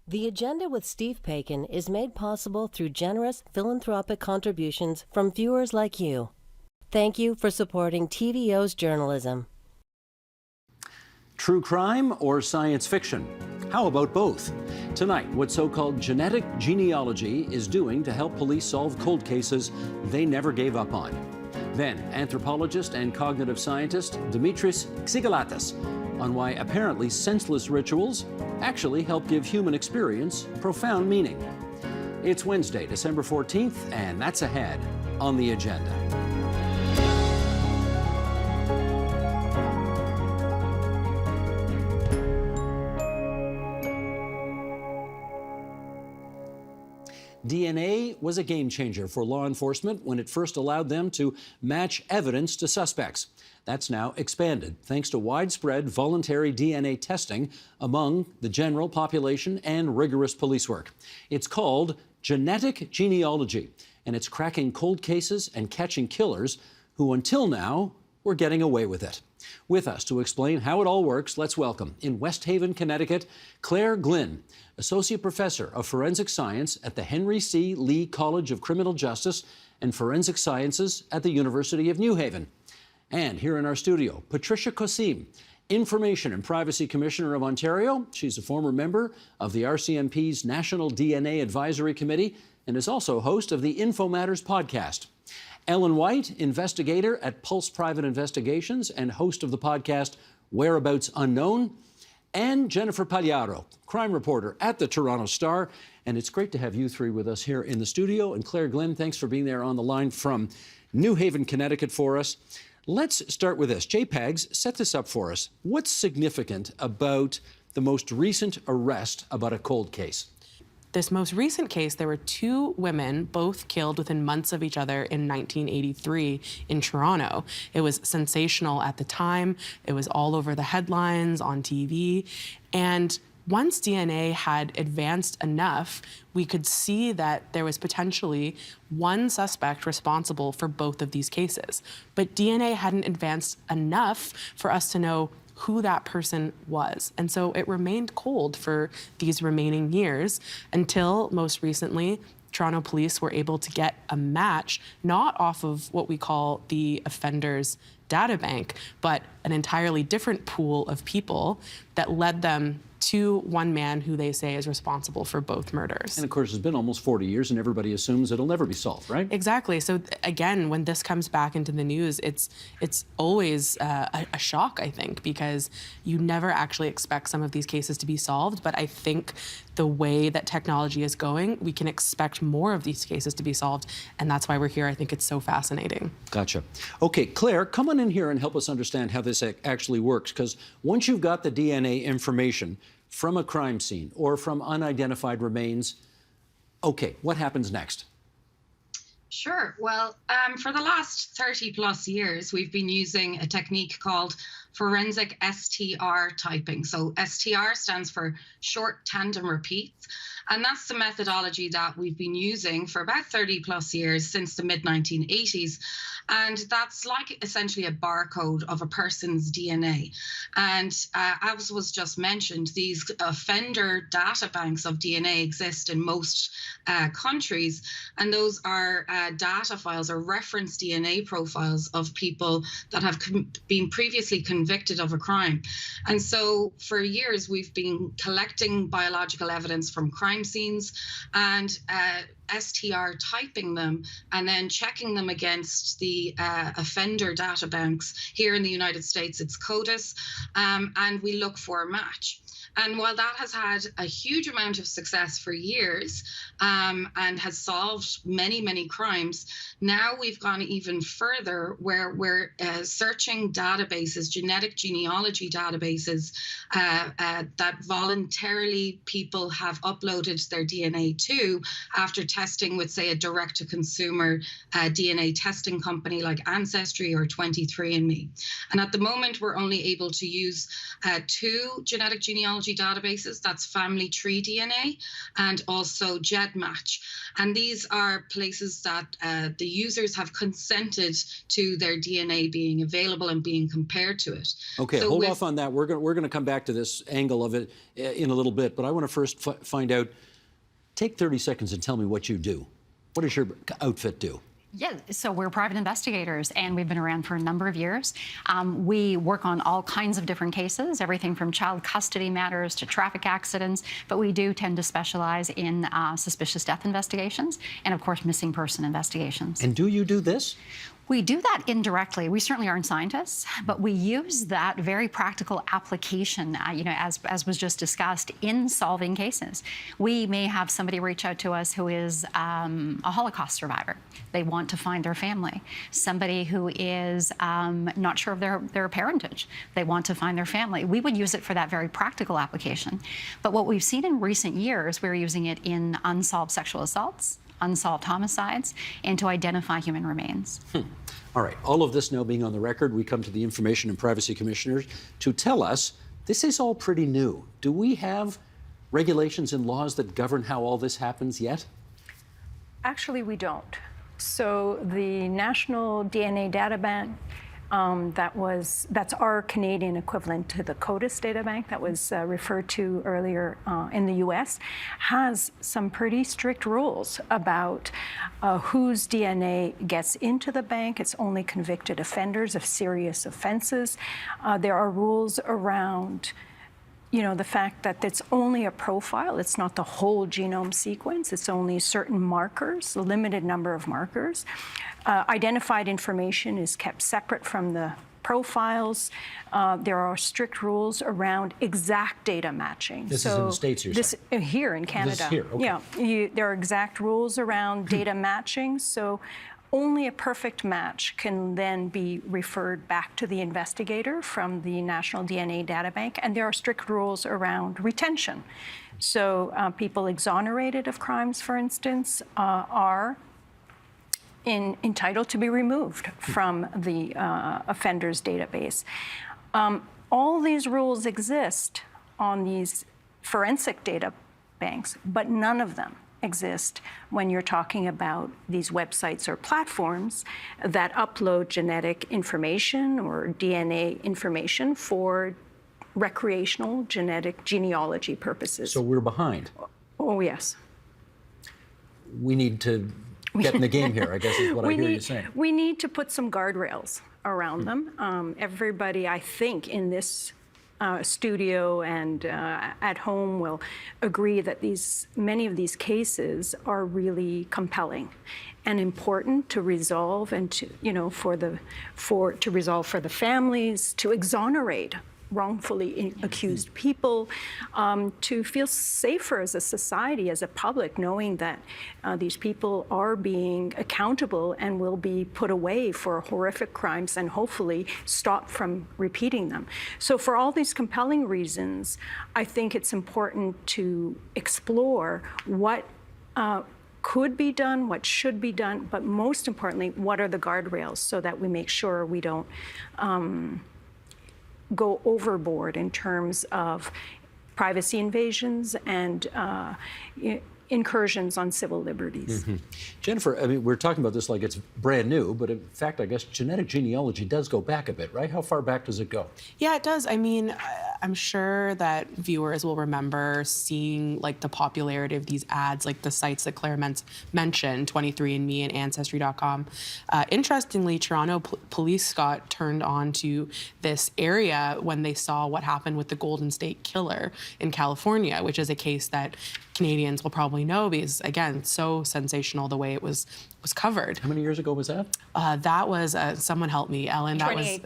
The Agenda with Steve Paikin is made possible through generous philanthropic contributions from viewers like you. Thank you for supporting TVO's journalism. True crime or science fiction? How about both? Tonight, what so-called genetic genealogy is doing to help police solve cold cases they never gave up on. Then, anthropologist and cognitive scientist Dimitris Xygaltas on why apparently senseless rituals actually help give human experience profound meaning. It's Wednesday, December 14th, and that's ahead on The Agenda. DNA was a game changer for law enforcement when it first allowed them to match evidence to suspects. That's now expanded thanks to widespread voluntary DNA testing among the general population and rigorous police work. It's called genetic genealogy, and it's cracking cold cases and catching killers who until now were getting away with it. With us to explain how it all works, let's welcome, in West Haven, Connecticut, Claire Glynn, Associate Professor of Forensic Science at the Henry C. Lee College of Criminal Justice and Forensic Sciences at the University of New Haven. And here in our studio, Patricia Kosim, Information and Privacy Commissioner of Ontario. She's a former member of the RCMP's National DNA Advisory Committee and is also host of the Info Matters podcast. Ellen White, investigator at Pulse Private Investigations and host of the podcast Whereabouts Unknown. And Jennifer Pagliaro, crime reporter at the Toronto Star. And it's great to have you three with us here in the studio. And Claire Glynn, thanks for being there on the line from New Haven, Connecticut for us. Let's start with this. JPEGs, set this up for us. What's significant about the most recent arrest about a cold case? This most recent case, there were two women, both killed within months of each other in 1983 in Toronto. It was sensational at the time. It was all over the headlines, on TV. And once DNA had advanced enough, we could see that there was potentially one suspect responsible for both of these cases. But DNA hadn't advanced enough for us to know who that person was. And so it remained cold for these remaining years until most recently, Toronto police were able to get a match, not off of what we call the offender's data bank, but an entirely different pool of people that led them to one man who they say is responsible for both murders. And of course, it's been almost 40 years and everybody assumes it'll never be solved, right? Exactly. So again, when this comes back into the news, it's always a shock, I think, because you never actually expect some of these cases to be solved. But I think the way that technology is going, we can expect more of these cases to be solved. And that's why we're here. I think it's so fascinating. Gotcha. Okay, Claire, come on in here and help us understand how this actually works. Because once you've got the DNA information from a crime scene or from unidentified remains, okay, what happens next? Sure. Well, for the last 30 plus years, we've been using a technique called forensic STR typing. So STR stands for short tandem repeats. And that's the methodology that we've been using for about 30 plus years since the mid-1980s. And that's like essentially a barcode of a person's DNA. And as was just mentioned, these offender data banks of DNA exist in most countries. And those are data files or reference DNA profiles of people that have been previously convicted of a crime. And so for years, we've been collecting biological evidence from crime scenes and STR typing them and then checking them against the offender data banks. Here in the United States, it's CODIS, and we look for a match. And while that has had a huge amount of success for years and has solved many, many crimes, now we've gone even further where we're searching databases, genetic genealogy databases that voluntarily people have uploaded their DNA to after testing with, say, a direct-to-consumer DNA testing company like Ancestry or 23andMe. And at the moment, we're only able to use two genetic genealogy genealogy databases, that's Family Tree DNA, and also GEDmatch. And these are places that the users have consented to their DNA being available and being compared to it. Okay, so hold off on that. We're going to come back to this angle of it in a little bit, but I want to first find out, take 30 seconds and tell me what you do. What does your outfit do? Yeah, so we're private investigators, and we've been around for a number of years. We work on all kinds of different cases, everything from child custody matters to traffic accidents, but we do tend to specialize in suspicious death investigations and, of course, missing person investigations. And do you do this? We do that indirectly. We certainly aren't scientists, but we use that very practical application, as was just discussed, in solving cases. We may have somebody reach out to us who is a Holocaust survivor. They want to find their family. Somebody who is not sure of their parentage. They want to find their family. We would use it for that very practical application. But what we've seen in recent years, we're using it in unsolved sexual assaults, unsolved homicides, and to identify human remains. All right, all of this now being on the record, we come to the Information and Privacy Commissioners to tell us this is all pretty new. Do we have regulations and laws that govern how all this happens yet? Actually, we don't. So the National DNA Data Bank, that's our Canadian equivalent to the CODIS data bank that was referred to earlier in the US, has some pretty strict rules about whose DNA gets into the bank. It's only convicted offenders of serious offenses. There are rules around the fact that it's only a profile, it's not the whole genome sequence, it's only certain markers, a limited number of markers. Identified information is kept separate from the profiles. There are strict rules around exact data matching. This is in the States, you're saying? Here in Canada. This is here, okay. Yeah, there are exact rules around data matching, so only a perfect match can then be referred back to the investigator from the National DNA Data Bank, and there are strict rules around retention. So people exonerated of crimes, for instance, are entitled to be removed from the offender's database. All these rules exist on these forensic data banks, but none of them exist when you're talking about these websites or platforms that upload genetic information or DNA information for recreational genetic genealogy purposes. So we're behind. Oh, yes. We need to get in the game here, I guess is what I hear you saying. We need to put some guardrails around them. Everybody, I think, in this studio and at home will agree that many of these cases are really compelling and important to resolve, and to resolve for the families, to exonerate wrongfully accused people, to feel safer as a society, as a public, knowing that these people are being accountable and will be put away for horrific crimes and hopefully stopped from repeating them. So for all these compelling reasons, I think it's important to explore what could be done, what should be done, but most importantly, what are the guardrails so that we make sure we don't go overboard in terms of privacy invasions and incursions on civil liberties. Mm-hmm. Jennifer, I mean, we're talking about this like it's brand new, but in fact, I guess genetic genealogy does go back a bit, right? How far back does it go? Yeah, it does. I mean, I'm sure that viewers will remember seeing like the popularity of these ads, like the sites that Claire mentioned, 23andMe and Ancestry.com. Interestingly, Toronto police got turned on to this area when they saw what happened with the Golden State Killer in California, which is a case that Canadians will probably know because, again, so sensational the way it was covered. How many years ago was that? That was, someone help me, Ellen. That was.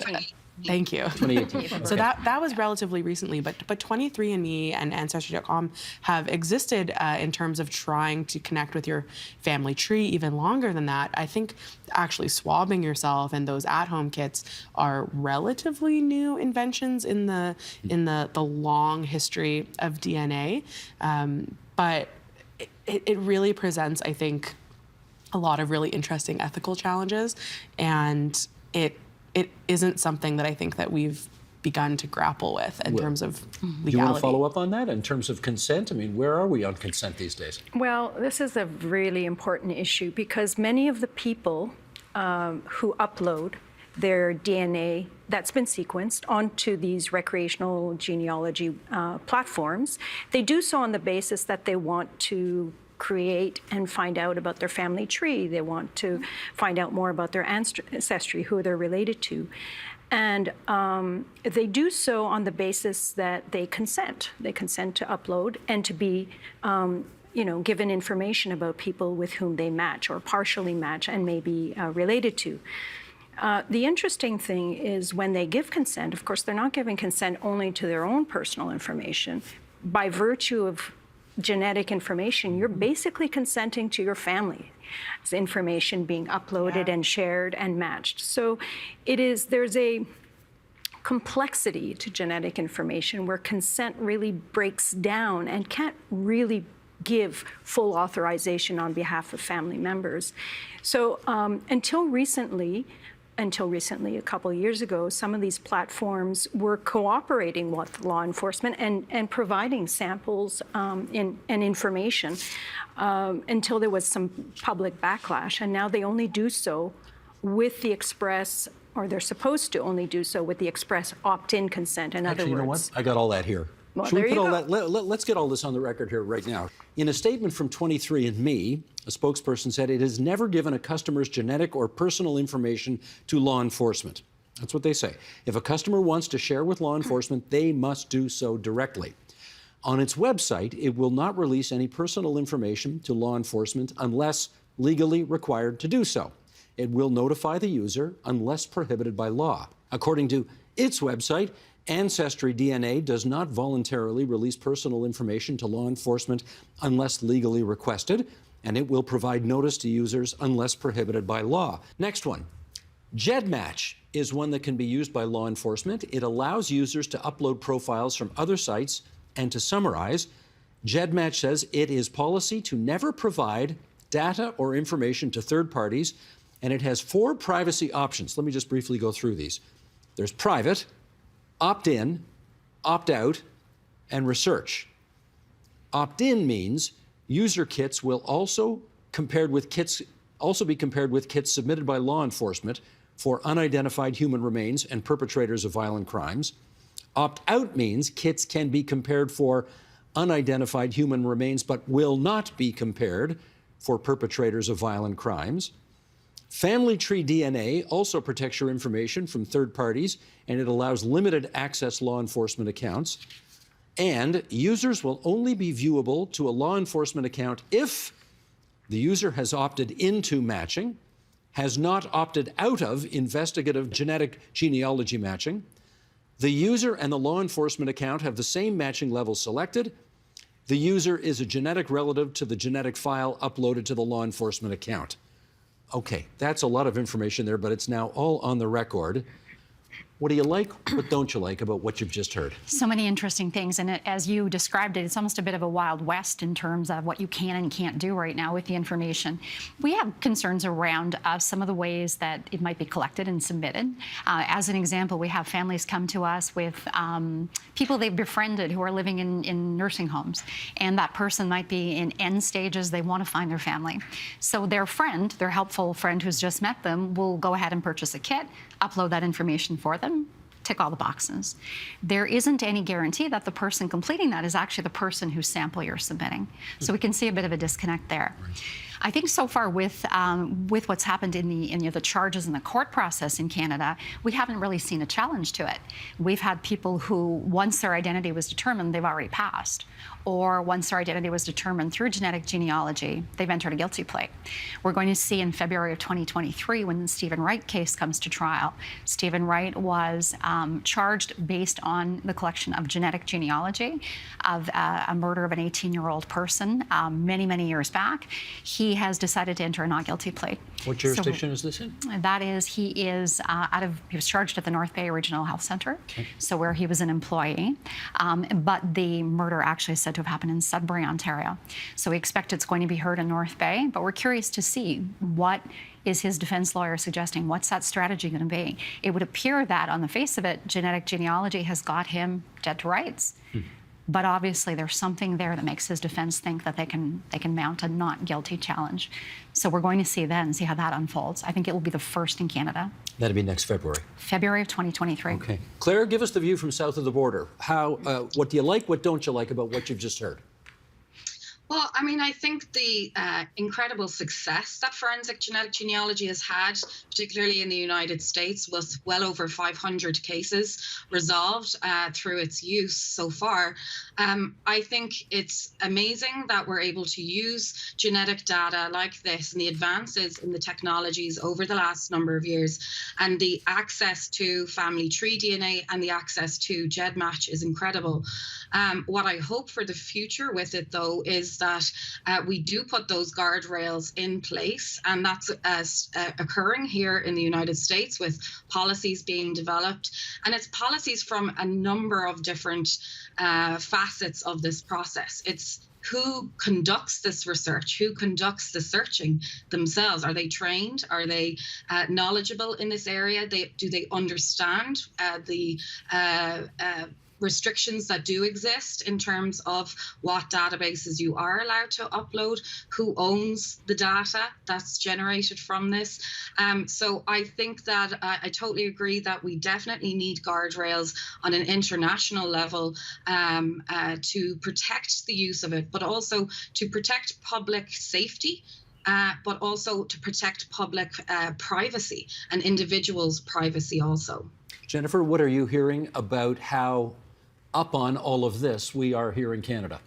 Thank you. 2018. So that was relatively recently, but 23andMe and Ancestry.com have existed in terms of trying to connect with your family tree even longer than that. I think actually swabbing yourself and those at-home kits are relatively new inventions in the long history of DNA, but it really presents, I think, a lot of really interesting ethical challenges, and it isn't something that I think that we've begun to grapple with in terms of legality. Do you want to follow up on that in terms of consent? I mean, where are we on consent these days? Well, this is a really important issue because many of the people who upload their DNA that's been sequenced onto these recreational genealogy platforms, they do so on the basis that they want to create and find out about their family tree. They want to find out more about their ancestry, who they're related to. And they do so on the basis that they consent. They consent to upload and to be given information about people with whom they match or partially match and may be related to. The interesting thing is when they give consent, of course, they're not giving consent only to their own personal information. By virtue of genetic information, you're basically consenting to your family's information being uploaded and shared and matched. So there's a complexity to genetic information where consent really breaks down and can't really give full authorization on behalf of family members. So until recently, a couple of years ago, some of these platforms were cooperating with law enforcement and providing samples and information until there was some public backlash. And now they only do so with the express, or they're supposed to only do so with the express opt-in consent. In other words, you know what? I got all that here. Well, Should we there put you all go. that? Let's get all this on the record here right now. In a statement from 23andMe, a spokesperson said it has never given a customer's genetic or personal information to law enforcement. That's what they say. If a customer wants to share with law enforcement, they must do so directly. On its website, it will not release any personal information to law enforcement unless legally required to do so. It will notify the user unless prohibited by law. According to its website, Ancestry DNA does not voluntarily release personal information to law enforcement unless legally requested, and it will provide notice to users unless prohibited by law. Next one. GEDmatch is one that can be used by law enforcement. It allows users to upload profiles from other sites, and to summarize, GEDmatch says it is policy to never provide data or information to third parties, and it has 4 privacy options. Let me just briefly go through these. There's private, opt-in, opt-out, and research. Opt-in means user kits will also be compared with kits submitted by law enforcement for unidentified human remains and perpetrators of violent crimes. Opt-out means kits can be compared for unidentified human remains but will not be compared for perpetrators of violent crimes. Family tree DNA also protects your information from third parties, and it allows limited access law enforcement accounts. And users will only be viewable to a law enforcement account if the user has opted into matching, has not opted out of investigative genetic genealogy matching, the user and the law enforcement account have the same matching level selected, the user is a genetic relative to the genetic file uploaded to the law enforcement account. Okay, that's a lot of information there, but it's now all on the record. What do you like, what don't you like about what you've just heard? So many interesting things, and as you described it, it's almost a bit of a Wild West in terms of what you can and can't do right now with the information. We have concerns around some of the ways that it might be collected and submitted. As an example, we have families come to us with people they've befriended who are living in nursing homes, and that person might be in end stages. They want to find their family. So their friend, their helpful friend who's just met them, will go ahead and purchase a kit, upload that information for them, tick all the boxes. There isn't any guarantee that the person completing that is actually the person whose sample you're submitting. So we can see a bit of a disconnect there. Right. I think so far with what's happened in the charges in the court process in Canada, we haven't really seen a challenge to it. We've had people who, once their identity was determined, they've already passed. Or once their identity was determined through genetic genealogy, they've entered a guilty plea. We're going to see in February of 2023, when the Stephen Wright case comes to trial, Stephen Wright was charged based on the collection of genetic genealogy of a murder of an 18-year-old person many, many years back. He he has decided to enter a not guilty plea. What jurisdiction is this in? That is, he was charged at the North Bay Regional Health Center, so where he was an employee. But the murder actually is said to have happened in Sudbury, Ontario. So we expect it's going to be heard in North Bay, but we're curious to see what is his defense lawyer suggesting. What's that strategy going to be? It would appear that on the face of it, genetic genealogy has got him dead to rights. But obviously there's something there that makes his defense think that they can mount a not guilty challenge. So we're going to see then, see how that unfolds. I think it will be the first in Canada. That'll be next February. February of 2023. Okay. Claire, give us the view from south of the border. What do you like, what don't you like about what you've just heard? Well, I mean, I think the incredible success that forensic genetic genealogy has had, particularly in the United States, with well over 500 cases resolved through its use so far. I think it's amazing that we're able to use genetic data like this and the advances in the technologies over the last number of years, and the access to family tree DNA and the access to GEDmatch is incredible. What I hope for the future with it, though, is that we do put those guardrails in place, and that's occurring here in the United States with policies being developed. And it's policies from a number of different facets of this process. It's who conducts this research, who conducts the searching themselves. Are they trained? Are they knowledgeable in this area? Do they understand the restrictions that do exist in terms of what databases you are allowed to upload, who owns the data that's generated from this. So I think that I totally agree that we definitely need guardrails on an international level to protect the use of it, but also to protect public safety, but also to protect public privacy and individuals' privacy also. Jennifer, what are you hearing about how up on all of this we are here in Canada?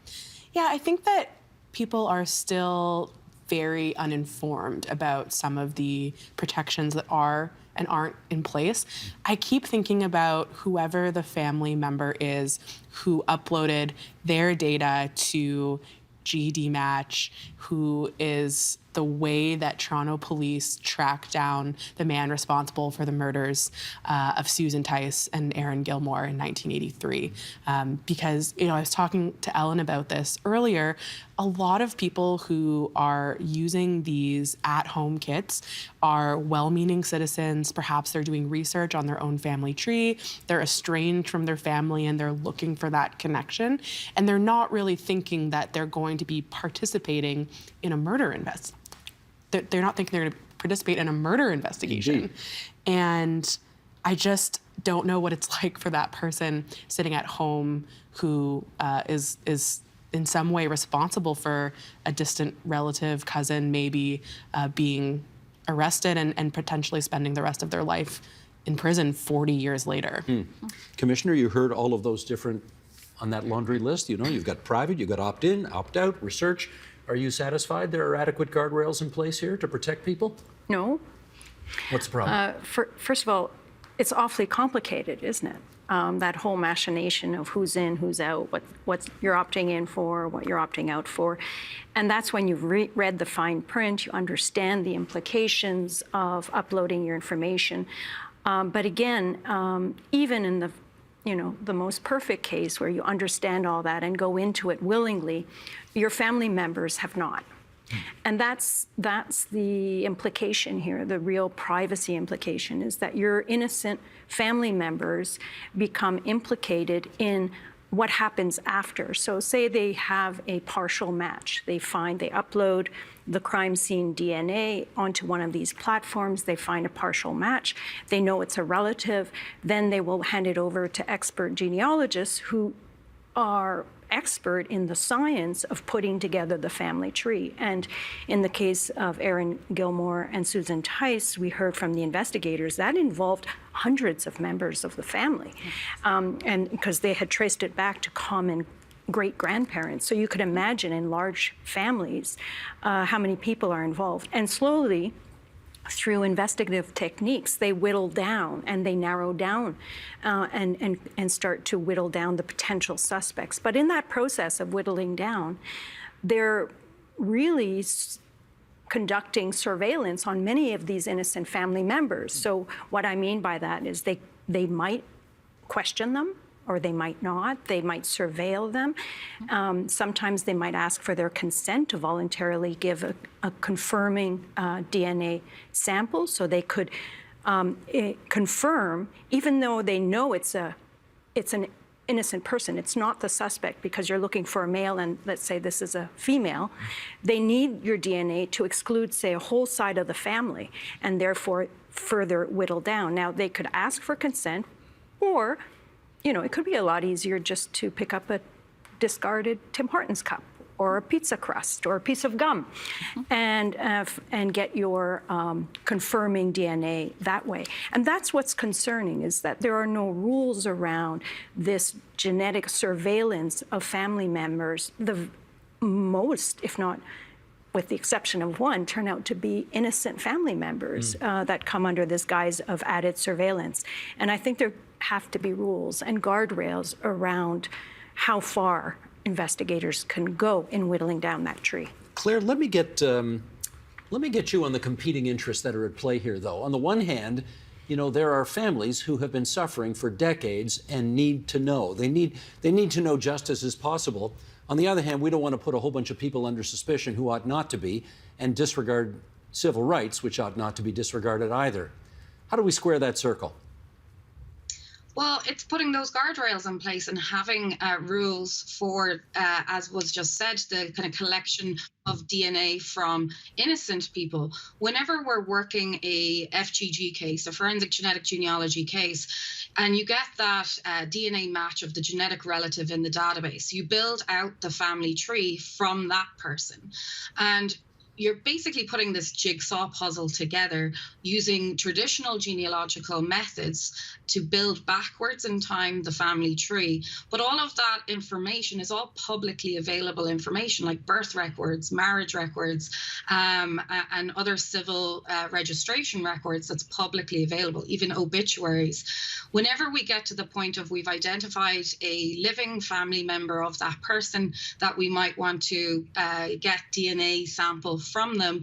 Yeah, I think that people are still very uninformed about some of the protections that are and aren't in place. I keep thinking about whoever the family member is who uploaded their data to GEDmatch, who is the way that Toronto police tracked down the man responsible for the murders of Susan Tice and Aaron Gilmore in 1983. Because, I was talking to Ellen about this earlier, a lot of people who are using these at-home kits are well-meaning citizens. Perhaps they're doing research on their own family tree. They're estranged from their family and they're looking for that connection. And they're not really thinking that they're going to be participating in a murder investigation. They're not thinking they're going to participate in a murder investigation. Indeed. And I just don't know what it's like for that person sitting at home who is in some way responsible for a distant relative, cousin, maybe being arrested and potentially spending the rest of their life in prison 40 years later. Commissioner, you heard all of those different on that laundry list. You've got private, you've got opt-in, opt-out, research. Are you satisfied there are adequate guardrails in place here to protect people? No. What's the problem? First of all, it's awfully complicated, isn't it? That whole machination of who's in, who's out, what you're opting in for, what you're opting out for. And that's when you've read the fine print, you understand the implications of uploading your information. But again, even in the most perfect case where you understand all that and go into it willingly, your family members have not. And that's the implication here, the real privacy implication, is that your innocent family members become implicated in what happens after. So say they have a partial match. They upload the crime scene DNA onto one of these platforms. They find a partial match. They know it's a relative. Then they will hand it over to expert genealogists who are expert in the science of putting together the family tree. And in the case of Aaron Gilmore and Susan Tice, we heard from the investigators that involved hundreds of members of the family, and because they had traced it back to common great-grandparents. So you could imagine in large families how many people are involved. And slowly, through investigative techniques, they whittle down and they narrow down and start to whittle down the potential suspects. But in that process of whittling down, they're really conducting surveillance on many of these innocent family members. So what I mean by that is they might question them, or they might not. They might surveil them. Sometimes they might ask for their consent to voluntarily give a confirming DNA sample, so they could confirm, even though they know it's an innocent person. It's not the suspect, because you're looking for a male and let's say this is a female. They need your DNA to exclude, say, a whole side of the family and therefore further whittle down. Now, they could ask for consent, or, you know, it could be a lot easier just to pick up a discarded Tim Hortons cup or a pizza crust or a piece of gum and get your confirming DNA that way. And that's what's concerning, is that there are no rules around this genetic surveillance of family members. The most, if not with the exception of one, turn out to be innocent family members that come under this guise of added surveillance. And I think there have to be rules and guardrails around how far investigators can go in whittling down that tree. Claire, let me get you on the competing interests that are at play here, though. On the one hand, you know, there are families who have been suffering for decades and need to know. They need to know justice as possible. On the other hand, we don't want to put a whole bunch of people under suspicion who ought not to be, and disregard civil rights, which ought not to be disregarded either. How do we square that circle? Well, it's putting those guardrails in place and having rules for, as was just said, the kind of collection of DNA from innocent people. Whenever we're working a FGG case, a forensic genetic genealogy case, and you get that DNA match of the genetic relative in the database, you build out the family tree from that person. And you're basically putting this jigsaw puzzle together using traditional genealogical methods to build backwards in time the family tree. But all of that information is all publicly available information, like birth records, marriage records, and other civil registration records that's publicly available, even obituaries. Whenever we get to the point of we've identified a living family member of that person that we might want to get DNA sample from them,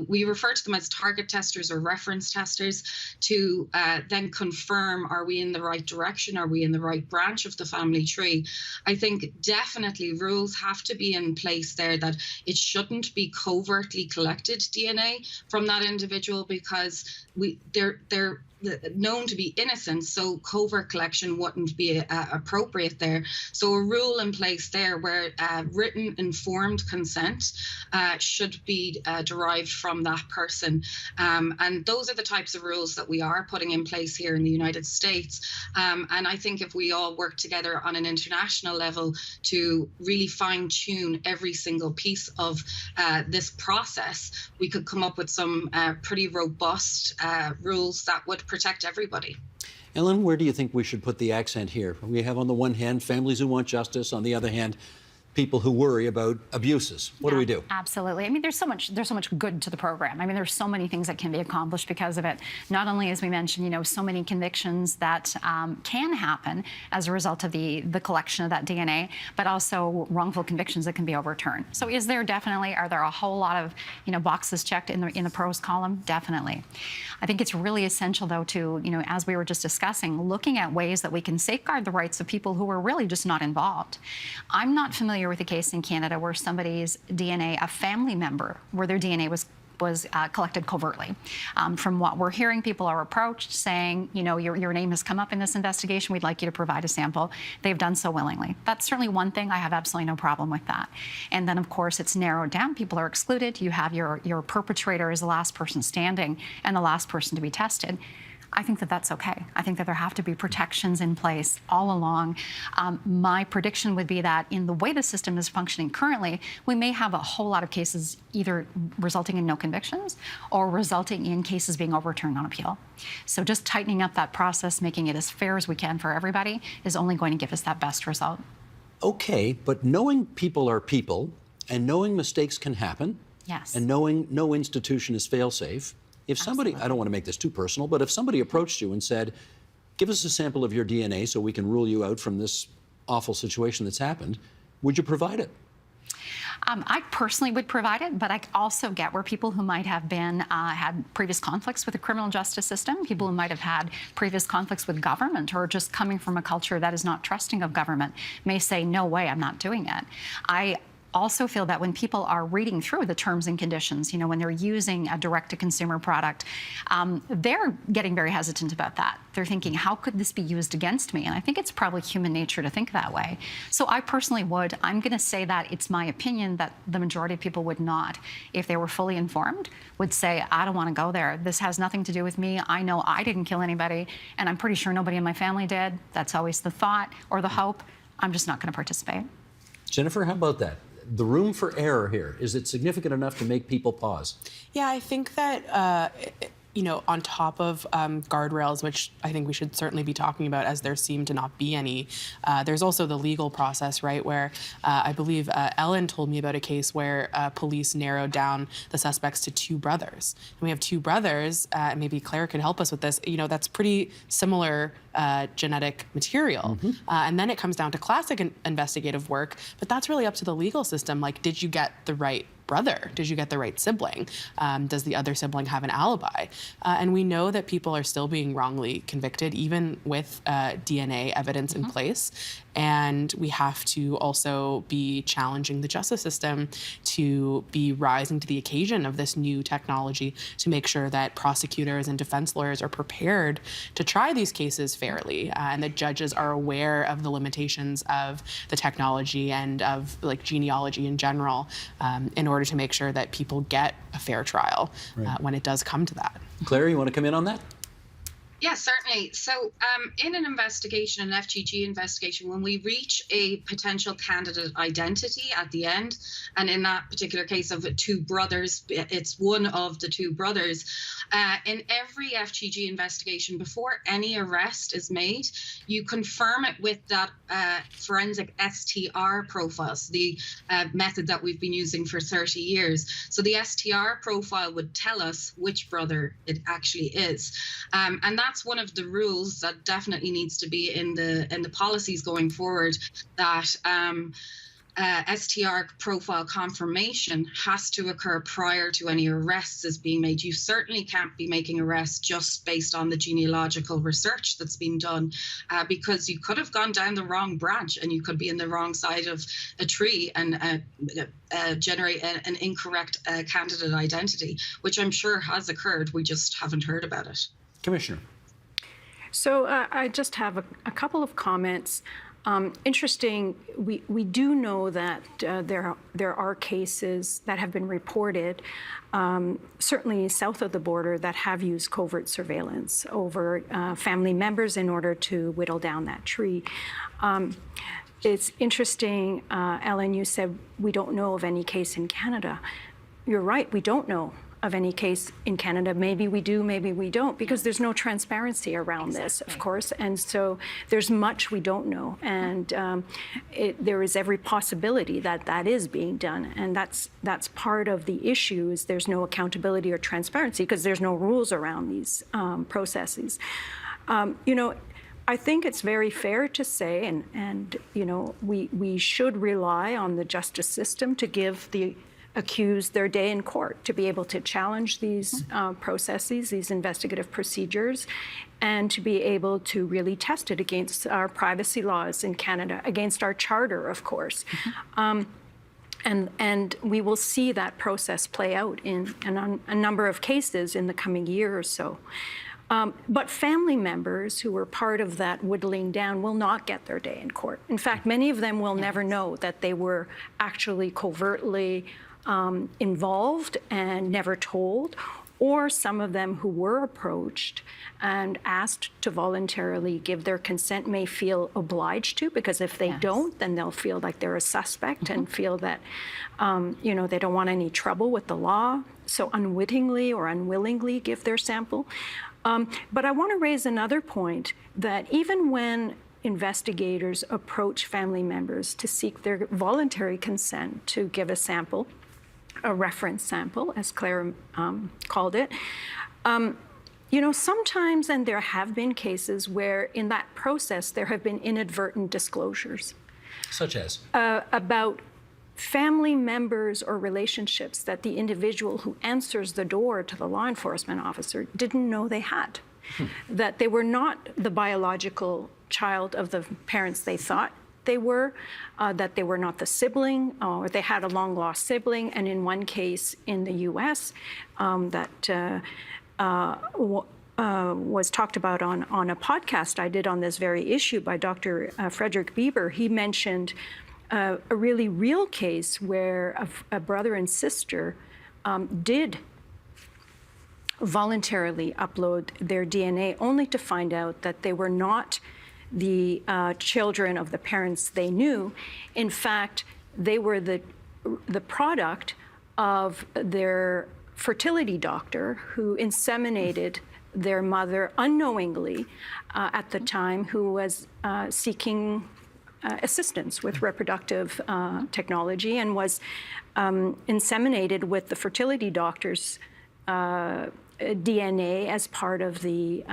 we refer to them as target testers or reference testers, to then confirm, are we in the right direction? Are we in the right branch of the family tree? I think definitely rules have to be in place there that it shouldn't be covertly collected DNA from that individual, because they're known to be innocent, so covert collection wouldn't be appropriate there. So a rule in place there where written informed consent should be derived from that person. And those are the types of rules that we are putting in place here in the United States. And I think if we all work together on an international level to really fine tune every single piece of this process, we could come up with some pretty robust rules that would protect everybody. Ellen, where do you think we should put the accent here? We have on the one hand families who want justice, on the other hand people who worry about abuses. What do we do? Absolutely. I mean, there's so much good to the program. I mean, there's so many things that can be accomplished because of it. Not only, as we mentioned, you know, so many convictions that can happen as a result of the collection of that DNA, but also wrongful convictions that can be overturned. So are there a whole lot of, you know, boxes checked in the pros column? Definitely. I think it's really essential, though, to, you know, as we were just discussing, looking at ways that we can safeguard the rights of people who are really just not involved. I'm not familiar with a case in Canada where somebody's DNA, a family member, where their DNA was collected covertly. From what we're hearing, people are approached saying, you know, your name has come up in this investigation. We'd like you to provide a sample. They've done so willingly. That's certainly one thing. I have absolutely no problem with that. And then, of course, it's narrowed down. People are excluded. You have your perpetrator as the last person standing and the last person to be tested. I think that that's okay. I think that there have to be protections in place all along. My prediction would be that in the way the system is functioning currently, we may have a whole lot of cases either resulting in no convictions or resulting in cases being overturned on appeal. So just tightening up that process, making it as fair as we can for everybody, is only going to give us that best result. Okay, but knowing people are people, and knowing mistakes can happen, yes, and knowing no institution is fail-safe, if somebody, I don't want to make this too personal, but if somebody approached you and said, give us a sample of your DNA so we can rule you out from this awful situation that's happened, would you provide it? I personally would provide it, but I also get where people who might have been had previous conflicts with the criminal justice system, people who might have had previous conflicts with government, or just coming from a culture that is not trusting of government may say, no way, I'm not doing it. I also feel that when people are reading through the terms and conditions, when they're using a direct-to-consumer product, they're getting very hesitant about that. They're thinking, how could this be used against me? And I think it's probably human nature to think that way. So I personally would. I'm going to say that it's my opinion that the majority of people would not, if they were fully informed, would say, I don't want to go there. This has nothing to do with me. I know I didn't kill anybody, and I'm pretty sure nobody in my family did. That's always the thought or the hope. I'm just not going to participate. Jennifer, how about that? The room for error here, is it significant enough to make people pause? Yeah, I think that, on top of guardrails, which I think we should certainly be talking about as there seem to not be any, there's also the legal process, right, where I believe Ellen told me about a case where police narrowed down the suspects to 2 brothers. And we have 2 brothers, maybe Claire could help us with this, that's pretty similar genetic material. And then it comes down to classic investigative work, but that's really up to the legal system. Like, did you get the right brother? Did you get the right sibling? Does the other sibling have an alibi? And we know that people are still being wrongly convicted, even with DNA evidence in place. And we have to also be challenging the justice system to be rising to the occasion of this new technology to make sure that prosecutors and defense lawyers are prepared to try these cases fairly, and that judges are aware of the limitations of the technology and of genealogy in general, in order to make sure that people get a fair trial when it does come to that. Claire, you want to come in on that? Yeah, certainly. So in an investigation, an FGG investigation, when we reach a potential candidate identity at the end, and in that particular case of 2 brothers, it's one of the 2 brothers, in every FGG investigation, before any arrest is made, you confirm it with that forensic STR profile, so the method that we've been using for 30 years. So the STR profile would tell us which brother it actually is. And that's one of the rules that definitely needs to be in the policies going forward, that STR profile confirmation has to occur prior to any arrests is being made. You certainly can't be making arrests just based on the genealogical research that's been done, because you could have gone down the wrong branch and you could be in the wrong side of a tree and generate an incorrect candidate identity, which I'm sure has occurred. We just haven't heard about it. Commissioner. So I just have a couple of comments. Interesting, we do know that there are cases that have been reported, certainly south of the border, that have used covert surveillance over family members in order to whittle down that tree. It's interesting, Ellen, you said we don't know of any case in Canada. You're right, we don't know of any case in Canada. Maybe we do, maybe we don't, because there's no transparency around this, of course. And so there's much we don't know. And there is every possibility that that is being done. And that's part of the issue, is there's no accountability or transparency because there's no rules around these processes. I think it's very fair to say, and we should rely on the justice system to give the accused their day in court, to be able to challenge these processes, these investigative procedures, and to be able to really test it against our privacy laws in Canada, against our charter, of course. And we will see that process play out in a number of cases in the coming year or so. But family members who were part of that whittling down will not get their day in court. In fact, many of them will never know that they were actually covertly involved and never told, or some of them who were approached and asked to voluntarily give their consent may feel obliged to, because if they don't, then they'll feel like they're a suspect and feel that, they don't want any trouble with the law, so unwittingly or unwillingly give their sample. But I want to raise another point, that even when investigators approach family members to seek their voluntary consent to give a sample, a reference sample, as Claire called it, sometimes, and there have been cases where in that process there have been inadvertent disclosures. Such as? About family members or relationships that the individual who answers the door to the law enforcement officer didn't know they had. That they were not the biological child of the parents they thought they were, that they were not the sibling, or they had a long-lost sibling. And in one case in the US that was talked about on a podcast I did on this very issue by Dr. Frederick Bieber, he mentioned a really real case where a brother and sister did voluntarily upload their DNA, only to find out that they were not the children of the parents they knew. In fact, they were the product of their fertility doctor who inseminated their mother unknowingly at the time, who was seeking assistance with reproductive technology, and was inseminated with the fertility doctor's DNA as part of the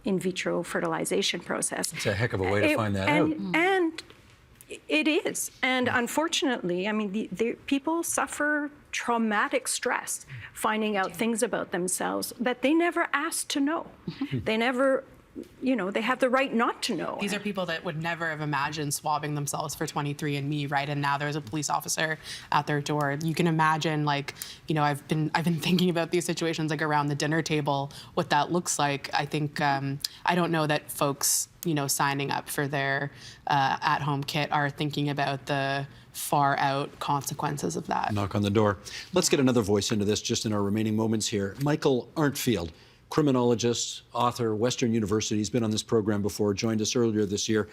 in vitro fertilization process. It's a heck of a way to find that out. And it is. And unfortunately, I mean, people suffer traumatic stress finding out things about themselves that they never asked to know. They never, they have the right not to know. These are people that would never have imagined swabbing themselves for 23andMe, right? And now there's a police officer at their door. You can imagine, I've been thinking about these situations around the dinner table, what that looks like. I think I don't know that folks, signing up for their at-home kit are thinking about the far out consequences of that. Knock on the door. Let's get another voice into this just in our remaining moments here. Michael Arntfield, criminologist, author, Western University. He's been on this program before, joined us earlier this year.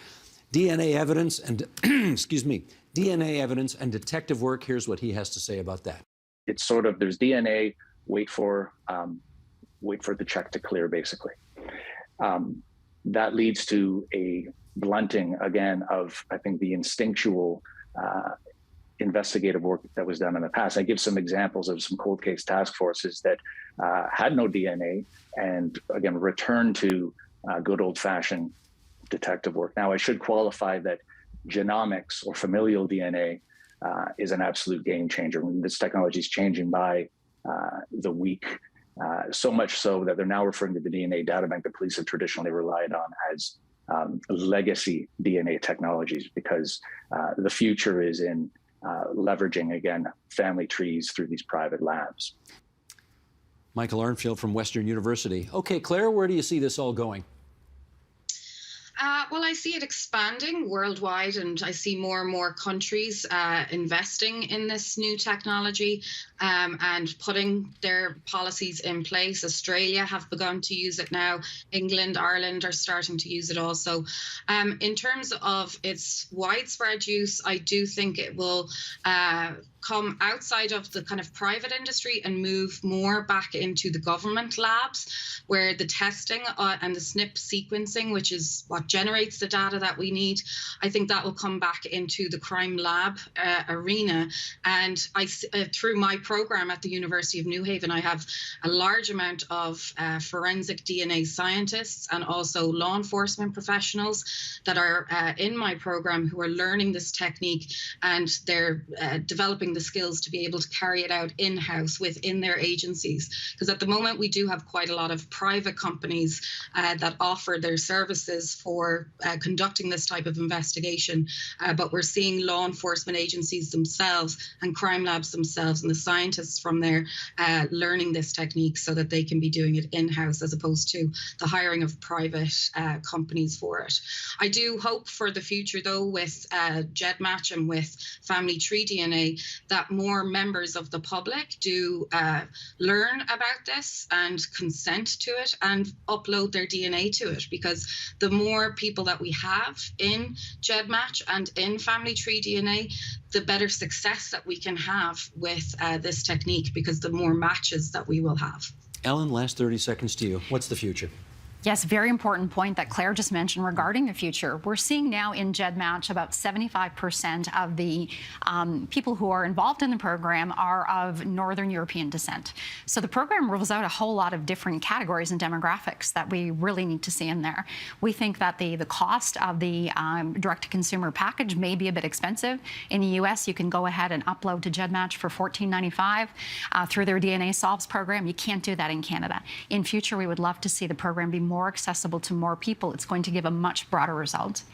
DNA evidence and, DNA evidence and detective work. Here's what he has to say about that. It's sort of, there's DNA, wait for the check to clear, basically. That leads to a blunting, again, of, I think, the instinctual investigative work that was done in the past. I give some examples of some cold case task forces that had no DNA and, again, returned to good old-fashioned detective work. Now, I should qualify that genomics or familial DNA is an absolute game changer. I mean, this technology is changing by the week, so much so that they're now referring to the DNA data bank that police have traditionally relied on as legacy DNA technologies, because the future is in leveraging, again, family trees through these private labs. Michael Arntfield from Western University. Okay, Claire, where do you see this all going? Well, I see it expanding worldwide, and I see more and more countries investing in this new technology and putting their policies in place. Australia have begun to use it now. England, Ireland are starting to use it also. In terms of its widespread use, I do think it will come outside of the kind of private industry and move more back into the government labs, where the testing and the SNP sequencing, which is what generates the data that we need, I think that will come back into the crime lab arena. And through my program at the University of New Haven, I have a large amount of forensic DNA scientists and also law enforcement professionals that are in my program who are learning this technique, and they're developing the skills to be able to carry it out in-house within their agencies. Because at the moment we do have quite a lot of private companies that offer their services for conducting this type of investigation, but we're seeing law enforcement agencies themselves and crime labs themselves and the scientists from there learning this technique so that they can be doing it in-house, as opposed to the hiring of private companies for it. I do hope for the future, though, with GEDmatch and with family tree DNA, that more members of the public do learn about this and consent to it and upload their DNA to it, because the more people that we have in GEDmatch and in family tree DNA, the better success that we can have with this technique, because the more matches that we will have. Ellen, last 30 seconds to you. What's the future? Yes, very important point that Claire just mentioned regarding the future. We're seeing now in GEDmatch about 75% of the people who are involved in the program are of Northern European descent. So the program rules out a whole lot of different categories and demographics that we really need to see in there. We think that the cost of the direct-to-consumer package may be a bit expensive. In the US, you can go ahead and upload to GEDmatch for $14.95 through their DNA Solves program. You can't do that in Canada. In future, we would love to see the program be more accessible to more people. It's going to give a much broader result.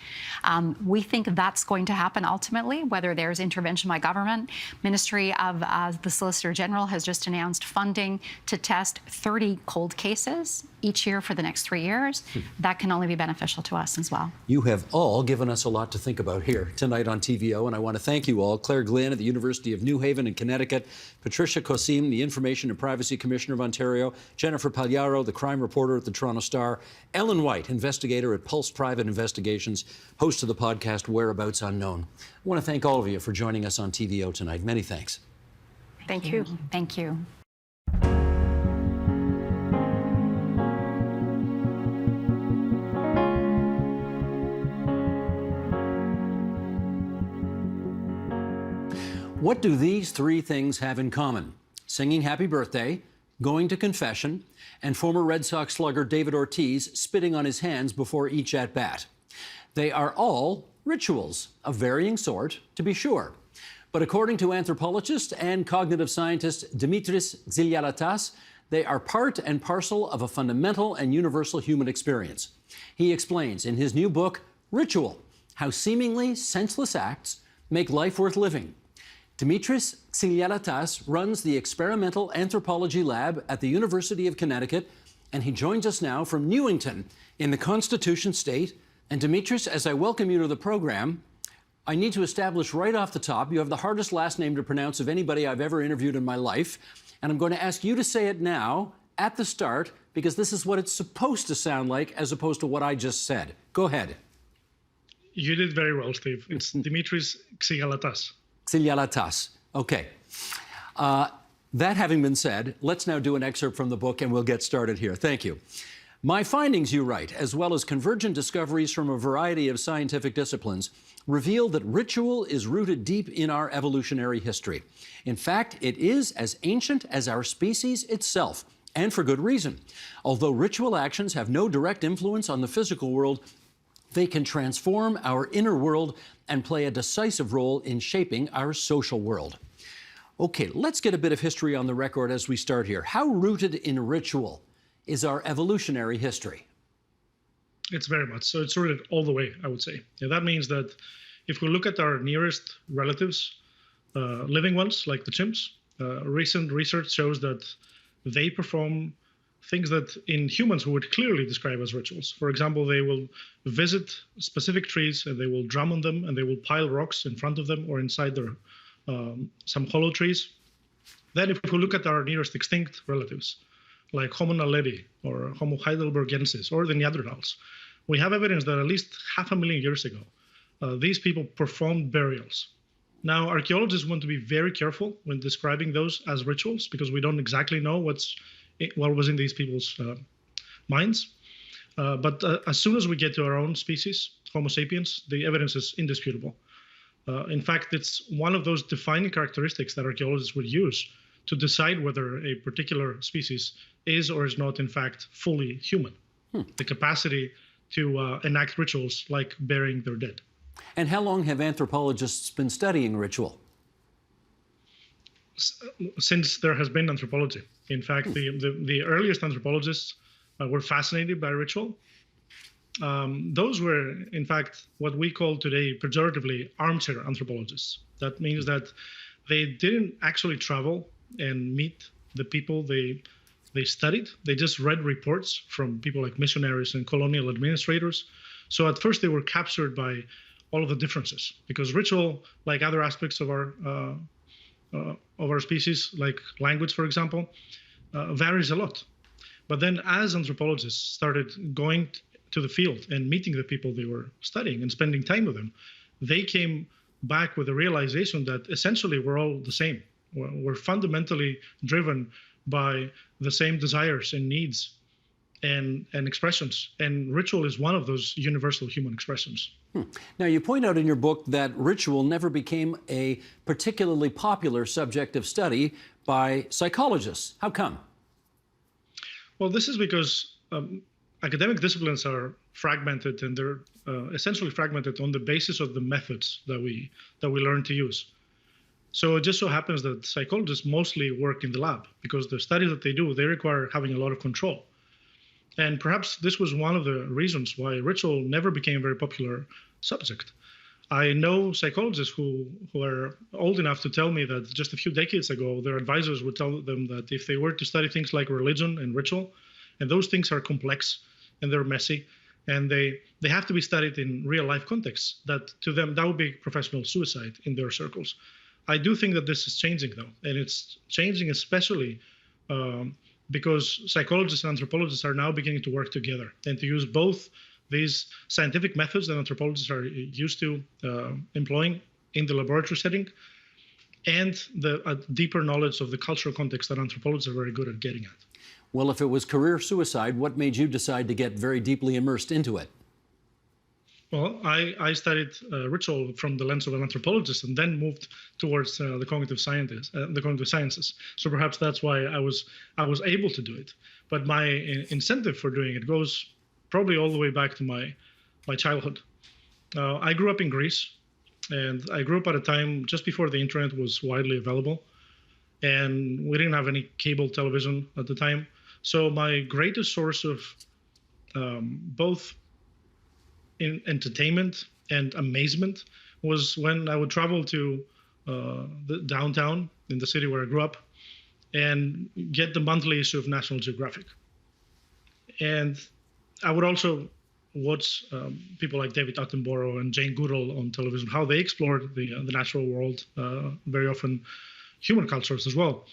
We think that's going to happen ultimately, whether there's intervention by government. Ministry of the Solicitor General has just announced funding to test 30 cold cases each year for the next 3 years. That can only be beneficial to us as well. You have all given us a lot to think about here tonight on TVO, and I want to thank you all. Claire Glynn at the University of New Haven in Connecticut, Patricia Cosim, the Information and Privacy Commissioner of Ontario, Jennifer Pagliaro, the crime reporter at the Toronto Star, Ellen White, investigator at Pulse Private Investigations, host of the podcast Whereabouts Unknown. I want to thank all of you for joining us on TVO tonight. Many thanks. Thank you. Thank you. What do these three things have in common? Singing Happy Birthday, going to confession, and former Red Sox slugger David Ortiz spitting on his hands before each at-bat. They are all rituals of varying sort, to be sure. But according to anthropologist and cognitive scientist Dimitris Xygaltas, they are part and parcel of a fundamental and universal human experience. He explains in his new book, Ritual, how seemingly senseless acts make life worth living. Dimitris Xygaltas runs the Experimental Anthropology Lab at the University of Connecticut, and he joins us now from Newington in the Constitution State. And Dimitris, as I welcome you to the program, I need to establish right off the top, you have the hardest last name to pronounce of anybody I've ever interviewed in my life, and I'm going to ask you to say it now at the start, because this is what it's supposed to sound like as opposed to what I just said. Go ahead. You did very well, Steve. It's Dimitris Xygaltas. Xygaltas. Okay. That having been said, let's now do an excerpt from the book and we'll get started here. Thank you. My findings, you write, as well as convergent discoveries from a variety of scientific disciplines, reveal that ritual is rooted deep in our evolutionary history. In fact, it is as ancient as our species itself, and for good reason. Although ritual actions have no direct influence on the physical world, they can transform our inner world and play a decisive role in shaping our social world. Okay, let's get a bit of history on the record as we start here. How rooted in ritual is our evolutionary history? It's very much. So it's rooted all the way, I would say. And that means that if we look at our nearest relatives, living ones like the chimps, recent research shows that they perform things that in humans we would clearly describe as rituals. For example, they will visit specific trees and they will drum on them and they will pile rocks in front of them or inside their some hollow trees. Then if we look at our nearest extinct relatives, like Homo naledi or Homo heidelbergensis or the Neanderthals, we have evidence that at least 500,000 years ago, these people performed burials. Now, archaeologists want to be very careful when describing those as rituals because we don't exactly know what was in these people's minds. But as soon as we get to our own species, Homo sapiens, the evidence is indisputable. In fact, it's one of those defining characteristics that archaeologists would use to decide whether a particular species is or is not, in fact, fully human. The capacity to enact rituals like burying their dead. And how long have anthropologists been studying ritual? Since there has been anthropology. In fact, the earliest anthropologists were fascinated by ritual. Those were, in fact, what we call today pejoratively armchair anthropologists. That means that they didn't actually travel and meet the people they studied. They just read reports from people like missionaries and colonial administrators. So at first they were captured by all of the differences because ritual, like other aspects of our species, like language, for example, varies a lot. But then as anthropologists started going to the field and meeting the people they were studying and spending time with them, they came back with the realization that essentially we're all the same. We're fundamentally driven by the same desires and needs and expressions. And ritual is one of those universal human expressions. Now, you point out in your book that ritual never became a particularly popular subject of study by psychologists. How come? Well, this is because academic disciplines are fragmented, and they're essentially fragmented on the basis of the methods that we learn to use. So it just so happens that psychologists mostly work in the lab because the studies that they do, they require having a lot of control. And perhaps this was one of the reasons why ritual never became a very popular subject. I know psychologists who are old enough to tell me that just a few decades ago, their advisors would tell them that if they were to study things like religion and ritual, and those things are complex and they're messy, and they have to be studied in real life contexts, that to them, that would be professional suicide in their circles. I do think that this is changing, though, and it's changing especially because psychologists and anthropologists are now beginning to work together and to use both these scientific methods that anthropologists are used to employing in the laboratory setting and a deeper knowledge of the cultural context that anthropologists are very good at getting at. Well, if it was career suicide, what made you decide to get very deeply immersed into it? Well, I studied ritual from the lens of an anthropologist and then moved towards the cognitive sciences. So perhaps that's why I was able to do it. But my incentive for doing it goes probably all the way back to my childhood. I grew up in Greece, and I grew up at a time just before the internet was widely available, and we didn't have any cable television at the time. So my greatest source of both in entertainment and amazement was when I would travel to the downtown in the city where I grew up and get the monthly issue of National Geographic. And I would also watch people like David Attenborough and Jane Goodall on television, how they explored the natural world, very often human cultures as well.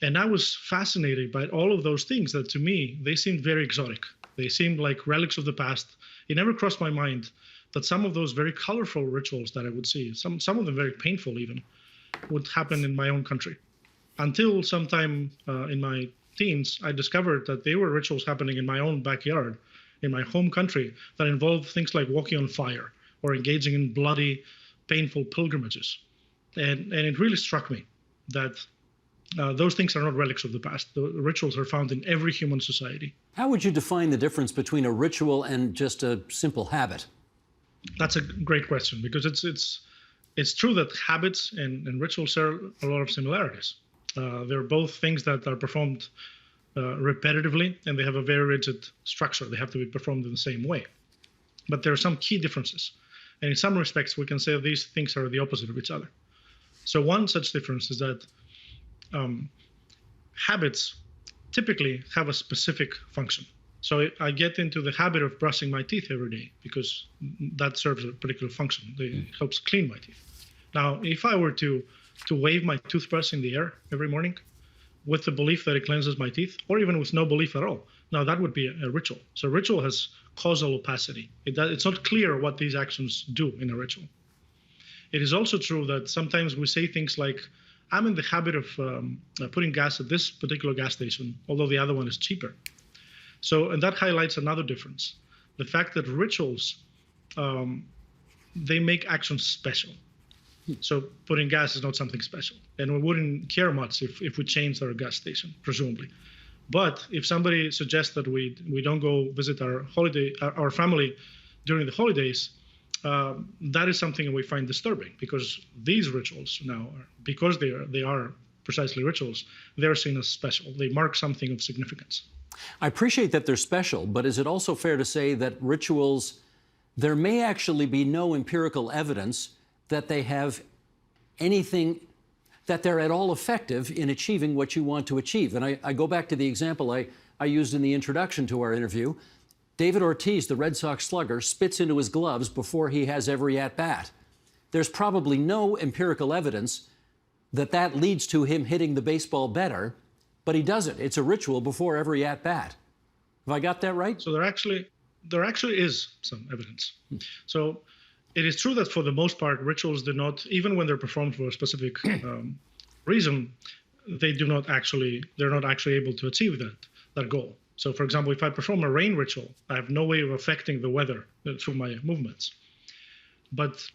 And I was fascinated by all of those things that, to me, they seemed very exotic. They seemed like relics of the past. It never crossed my mind that some of those very colorful rituals that I would see, some of them very painful even, would happen in my own country. Until sometime in my teens, I discovered that there were rituals happening in my own backyard, in my home country, that involved things like walking on fire or engaging in bloody, painful pilgrimages. And it really struck me that those things are not relics of the past. The rituals are found in every human society. How would you define the difference between a ritual and just a simple habit? That's a great question, because it's true that habits and rituals share a lot of similarities. They're both things that are performed repetitively, and they have a very rigid structure. They have to be performed in the same way. But there are some key differences. And in some respects, we can say these things are the opposite of each other. So one such difference is that habits typically have a specific function. So I get into the habit of brushing my teeth every day because that serves a particular function. It helps clean my teeth. Now, if I were to wave my toothbrush in the air every morning with the belief that it cleanses my teeth, or even with no belief at all, now that would be a ritual. So ritual has causal opacity. It's not clear what these actions do in a ritual. It is also true that sometimes we say things like, I'm in the habit of putting gas at this particular gas station, although the other one is cheaper. So, and that highlights another difference. The fact that rituals, they make actions special. So putting gas is not something special. And we wouldn't care much if we changed our gas station, presumably. But if somebody suggests that we don't go visit our family during the holidays, that is something we find disturbing, because these rituals now, because they are precisely rituals, they're seen as special. They mark something of significance. I appreciate that they're special, but is it also fair to say that rituals, there may actually be no empirical evidence that they have anything, that they're at all effective in achieving what you want to achieve? And I go back to the example I used in the introduction to our interview. David Ortiz, the Red Sox slugger, spits into his gloves before he has every at-bat. There's probably no empirical evidence that leads to him hitting the baseball better, but he does it. It's a ritual before every at-bat. Have I got that right? So there actually is some evidence. So it is true that for the most part, rituals do not, even when they're performed for a specific reason, they're not actually able to achieve that goal. So, for example, if I perform a rain ritual, I have no way of affecting the weather through my movements. But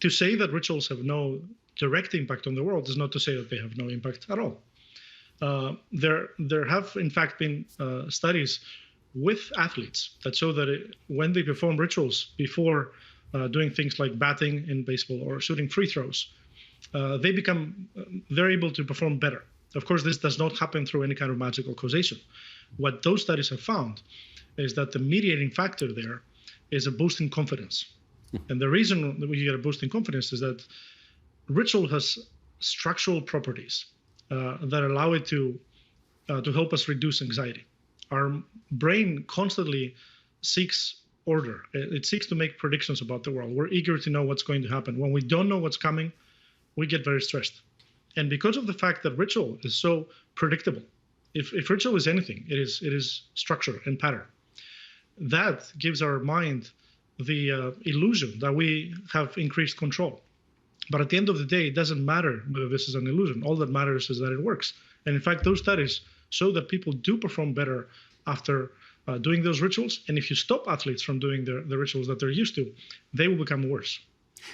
to say that rituals have no direct impact on the world is not to say that they have no impact at all. There have, in fact, been studies with athletes that show that when they perform rituals before doing things like batting in baseball or shooting free throws, they're able to perform better. Of course, this does not happen through any kind of magical causation. What those studies have found is that the mediating factor there is a boost in confidence. And the reason that we get a boost in confidence is that ritual has structural properties that allow it to help us reduce anxiety. Our brain constantly seeks order. It seeks to make predictions about the world. We're eager to know what's going to happen. When we don't know what's coming, we get very stressed. And because of the fact that ritual is so predictable, if ritual is anything, it is structure and pattern. That gives our mind the illusion that we have increased control. But at the end of the day, it doesn't matter whether this is an illusion. All that matters is that it works. And in fact, those studies show that people do perform better after doing those rituals. And if you stop athletes from doing the rituals that they're used to, they will become worse.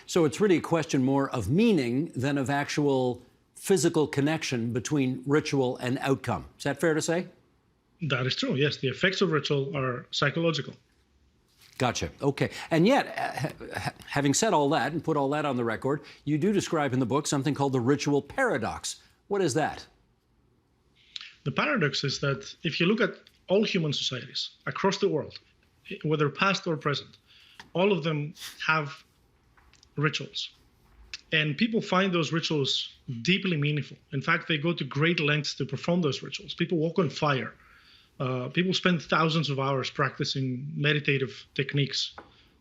So it's really a question more of meaning than of actual physical connection between ritual and outcome. Is that fair to say? That is true, yes. The effects of ritual are psychological. Gotcha. Okay. And yet, having said all that and put all that on the record, you do describe in the book something called the ritual paradox. What is that? The paradox is that if you look at all human societies across the world, whether past or present, all of them have rituals. And people find those rituals deeply meaningful. In fact, they go to great lengths to perform those rituals. People walk on fire. People spend thousands of hours practicing meditative techniques.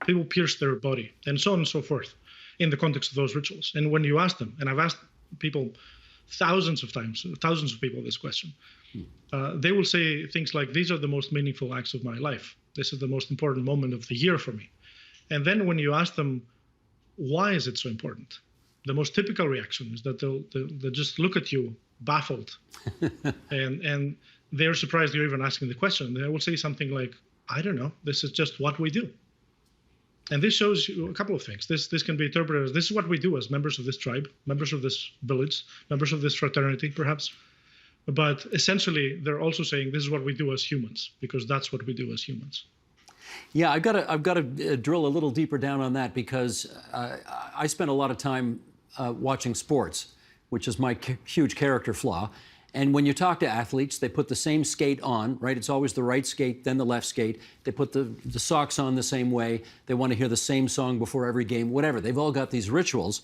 People pierce their body, and so on and so forth, in the context of those rituals. And when you ask them, and I've asked people thousands of times, thousands of people this question, they will say things like, these are the most meaningful acts of my life. This is the most important moment of the year for me. And then when you ask them, why is it so important? The most typical reaction is that they'll just look at you baffled, and they're surprised you're even asking the question. They will say something like, I don't know, this is just what we do. And this shows you a couple of things. This can be interpreted as, this is what we do as members of this tribe, members of this village, members of this fraternity, perhaps. But essentially, they're also saying this is what we do as humans, because that's what we do as humans. Yeah, I've got to drill a little deeper down on that, because I spent a lot of time watching sports, which is my huge character flaw. And when you talk to athletes, they put the same skate on, right? It's always the right skate, then the left skate. They put the socks on the same way. They want to hear the same song before every game, whatever. They've all got these rituals.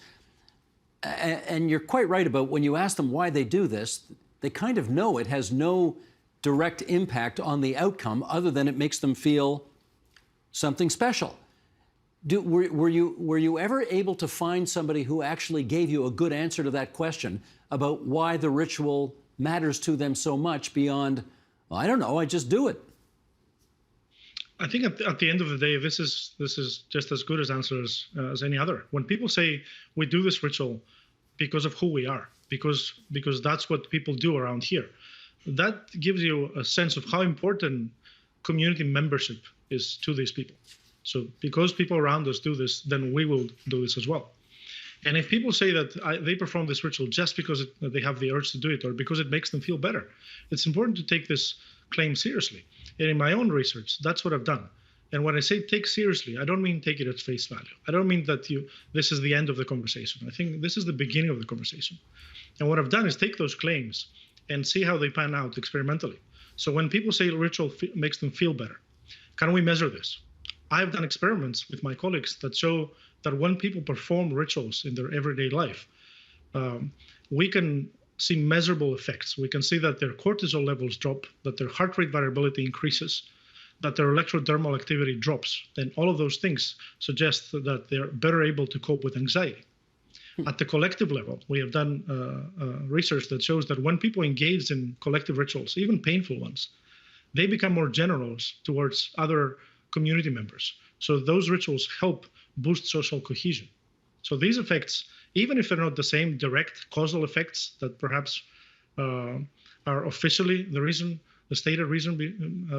And you're quite right about when you ask them why they do this, they kind of know it has no direct impact on the outcome other than it makes them feel something special. Were you ever able to find somebody who actually gave you a good answer to that question about why the ritual matters to them so much beyond, well, I don't know, I just do it? I think at the end of the day, this is just as good as answer as any other. When people say we do this ritual because of who we are, because that's what people do around here, that gives you a sense of how important community membership is to these people. So because people around us do this, then we will do this as well. And if people say that they perform this ritual just because they have the urge to do it or because it makes them feel better, it's important to take this claim seriously. And in my own research, that's what I've done. And when I say take seriously, I don't mean take it at face value. I don't mean that this is the end of the conversation. I think this is the beginning of the conversation. And what I've done is take those claims and see how they pan out experimentally. So when people say ritual makes them feel better, can we measure this? I've done experiments with my colleagues that show that when people perform rituals in their everyday life, we can see measurable effects. We can see that their cortisol levels drop, that their heart rate variability increases, that their electrodermal activity drops. And all of those things suggest that they're better able to cope with anxiety. At the collective level, we have done research that shows that when people engage in collective rituals, even painful ones, they become more generous towards other community members. So those rituals help boost social cohesion. So these effects, even if they're not the same direct causal effects that perhaps are officially the reason the stated reason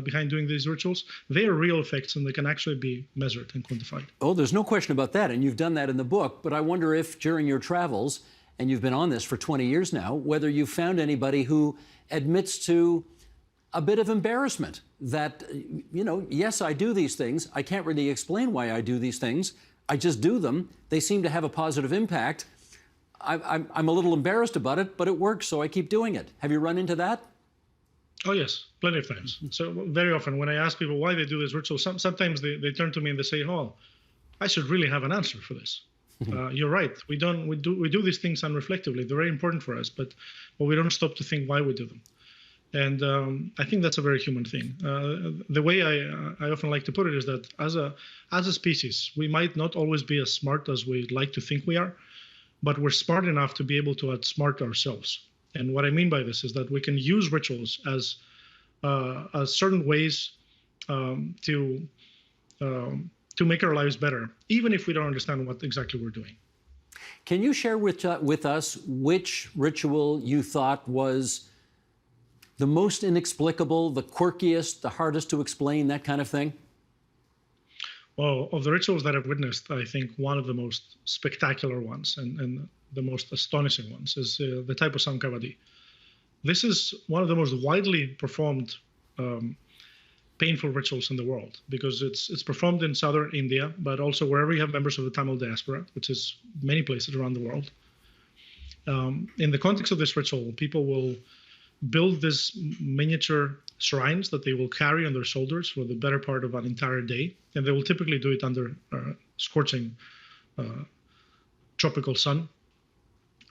behind doing these rituals, they are real effects and they can actually be measured and quantified. Oh, there's no question about that, and you've done that in the book, but I wonder if during your travels, and you've been on this for 20 years now, whether you've found anybody who admits to a bit of embarrassment that, yes, I do these things. I can't really explain why I do these things. I just do them. They seem to have a positive impact. I'm a little embarrassed about it, but it works, so I keep doing it. Have you run into that? Oh, yes, plenty of times. So very often when I ask people why they do this ritual, sometimes they turn to me and they say, oh, I should really have an answer for this. You're right. We do these things unreflectively. They're very important for us, but we don't stop to think why we do them. And I think that's a very human thing. The way I often like to put it is that as a species, we might not always be as smart as we'd like to think we are, but we're smart enough to be able to outsmart ourselves. And what I mean by this is that we can use rituals as certain ways to make our lives better, even if we don't understand what exactly we're doing. Can you share with us which ritual you thought was the most inexplicable, the quirkiest, the hardest to explain, that kind of thing? Well, of the rituals that I've witnessed, I think one of the most spectacular ones and the most astonishing ones is the type of Samkavadi. This is one of the most widely performed painful rituals in the world because it's performed in southern India, but also wherever you have members of the Tamil diaspora, which is many places around the world. In the context of this ritual, people will build these miniature shrines that they will carry on their shoulders for the better part of an entire day, and they will typically do it under scorching tropical sun.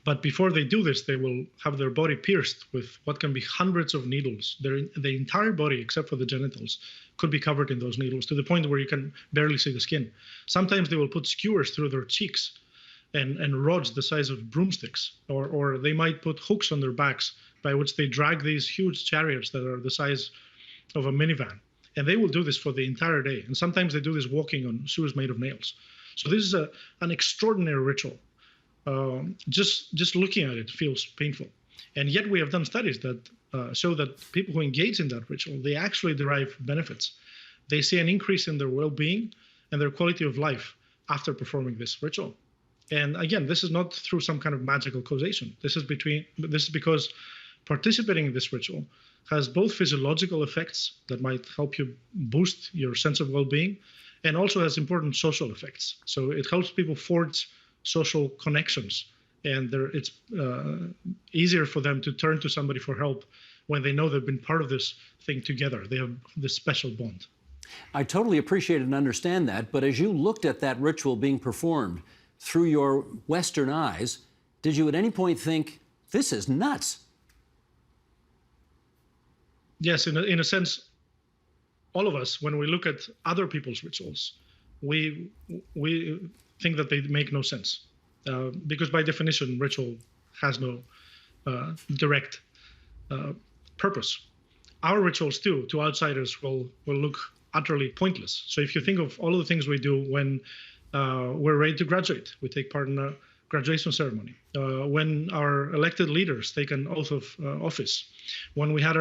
But before they do this, they will have their body pierced with what can be hundreds of needles. The entire body, except for the genitals, could be covered in those needles to the point where you can barely see the skin. Sometimes they will put skewers through their cheeks and rods the size of broomsticks, or they might put hooks on their backs by which they drag these huge chariots that are the size of a minivan. And they will do this for the entire day. And sometimes they do this walking on shoes made of nails. So this is an extraordinary ritual. Just looking at it feels painful. And yet we have done studies that show that people who engage in that ritual, they actually derive benefits. They see an increase in their well-being and their quality of life after performing this ritual. And again, this is not through some kind of magical causation. This is because participating in this ritual has both physiological effects that might help you boost your sense of well-being, and also has important social effects. So it helps people forge social connections, and it's easier for them to turn to somebody for help when they know they've been part of this thing together. They have this special bond. I totally appreciate and understand that, but as you looked at that ritual being performed through your Western eyes, did you at any point think, this is nuts? Yes, in a sense, all of us, when we look at other people's rituals, we think that they make no sense, because by definition, ritual has no direct purpose. Our rituals too, to outsiders, will look utterly pointless. So if you think of all of the things we do when we're ready to graduate, we take part in a graduation ceremony, when our elected leaders take an oath of office, when we have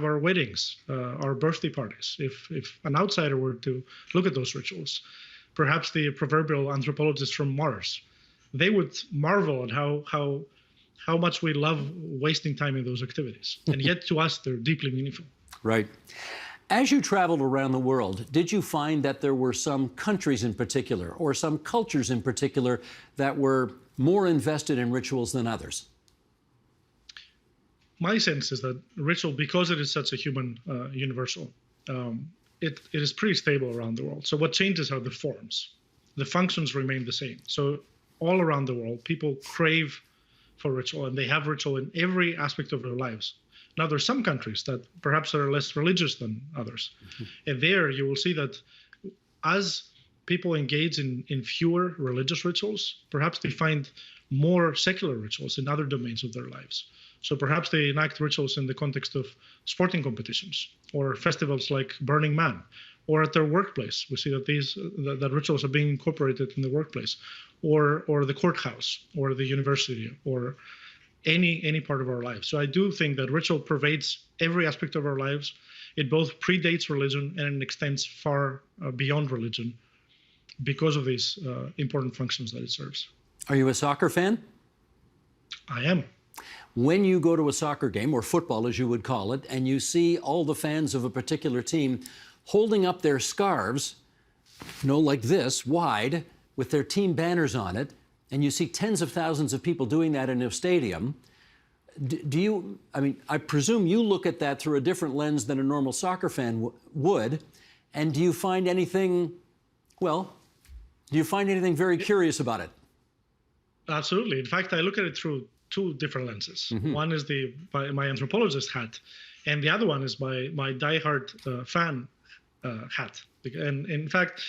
our weddings, our birthday parties. If an outsider were to look at those rituals, perhaps the proverbial anthropologist from Mars, they would marvel at how much we love wasting time in those activities. And yet to us, they're deeply meaningful. Right. As you traveled around the world, did you find that there were some countries in particular or some cultures in particular that were more invested in rituals than others? My sense is that ritual, because it is such a human universal, it is pretty stable around the world. So what changes are the forms. The functions remain the same. So all around the world, people crave for ritual, and they have ritual in every aspect of their lives. Now, there are some countries that perhaps are less religious than others. Mm-hmm. And there you will see that as people engage in fewer religious rituals, perhaps they find more secular rituals in other domains of their lives. So perhaps they enact rituals in the context of sporting competitions or festivals like Burning Man, or at their workplace. We see that that rituals are being incorporated in the workplace, or the courthouse, or the university, or any part of our lives. So I do think that ritual pervades every aspect of our lives. It both predates religion and it extends far beyond religion because of these important functions that it serves. Are you a soccer fan? I am. When you go to a soccer game, or football as you would call it, and you see all the fans of a particular team holding up their scarves, like this, wide, with their team banners on it, and you see tens of thousands of people doing that in a stadium, I presume you look at that through a different lens than a normal soccer fan would, and do you find anything very curious about it? Absolutely. In fact, I look at it through two different lenses. Mm-hmm. One is my anthropologist hat, and the other one is my diehard fan hat. And in fact,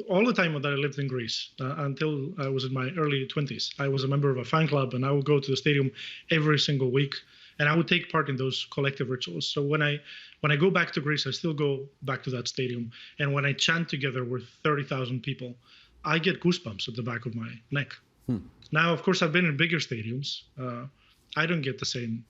all the time that I lived in Greece, until I was in my early 20s, I was a member of a fan club, and I would go to the stadium every single week, and I would take part in those collective rituals. So when I go back to Greece, I still go back to that stadium, and when I chant together with 30,000 people, I get goosebumps at the back of my neck. Now, of course, I've been in bigger stadiums. I don't get the same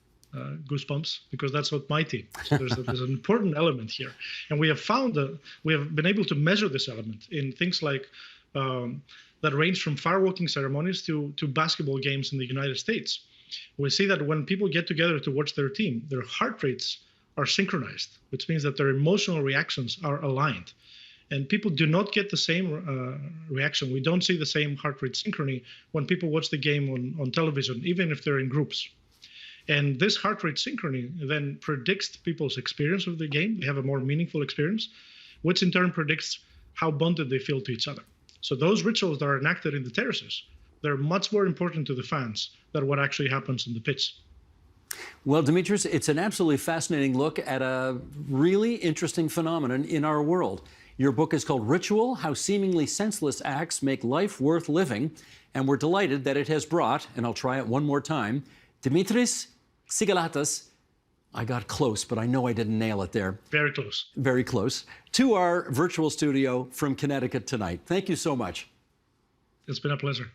goosebumps because that's not my team. So there's an important element here. And we have found that we have been able to measure this element in things like that range from fireworking ceremonies to basketball games in the United States. We see that when people get together to watch their team, their heart rates are synchronized, which means that their emotional reactions are aligned. And people do not get the same reaction. We don't see the same heart rate synchrony when people watch the game on television, even if they're in groups. And this heart rate synchrony then predicts people's experience of the game. They have a more meaningful experience, which in turn predicts how bonded they feel to each other. So those rituals that are enacted in the terraces, they're much more important to the fans than what actually happens on the pitch. Well, Dimitris, it's an absolutely fascinating look at a really interesting phenomenon in our world. Your book is called Ritual: How Seemingly Senseless Acts Make Life Worth Living. And we're delighted that it has brought, and I'll try it one more time, Dimitris Xygaltas, I got close, but I know I didn't nail it there. Very close. Very close. To our virtual studio from Connecticut tonight. Thank you so much. It's been a pleasure.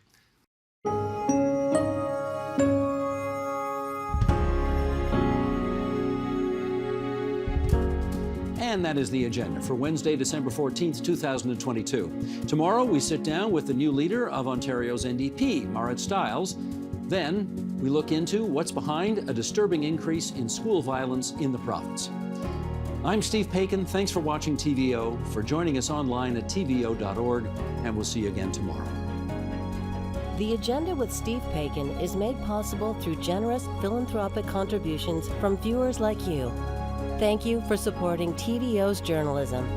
And that is the agenda for Wednesday, December 14th, 2022. Tomorrow, we sit down with the new leader of Ontario's NDP, Marit Stiles. Then, we look into what's behind a disturbing increase in school violence in the province. I'm Steve Paikin. Thanks for watching TVO, for joining us online at tvo.org, and we'll see you again tomorrow. The Agenda with Steve Paikin is made possible through generous philanthropic contributions from viewers like you. Thank you for supporting TVO's journalism.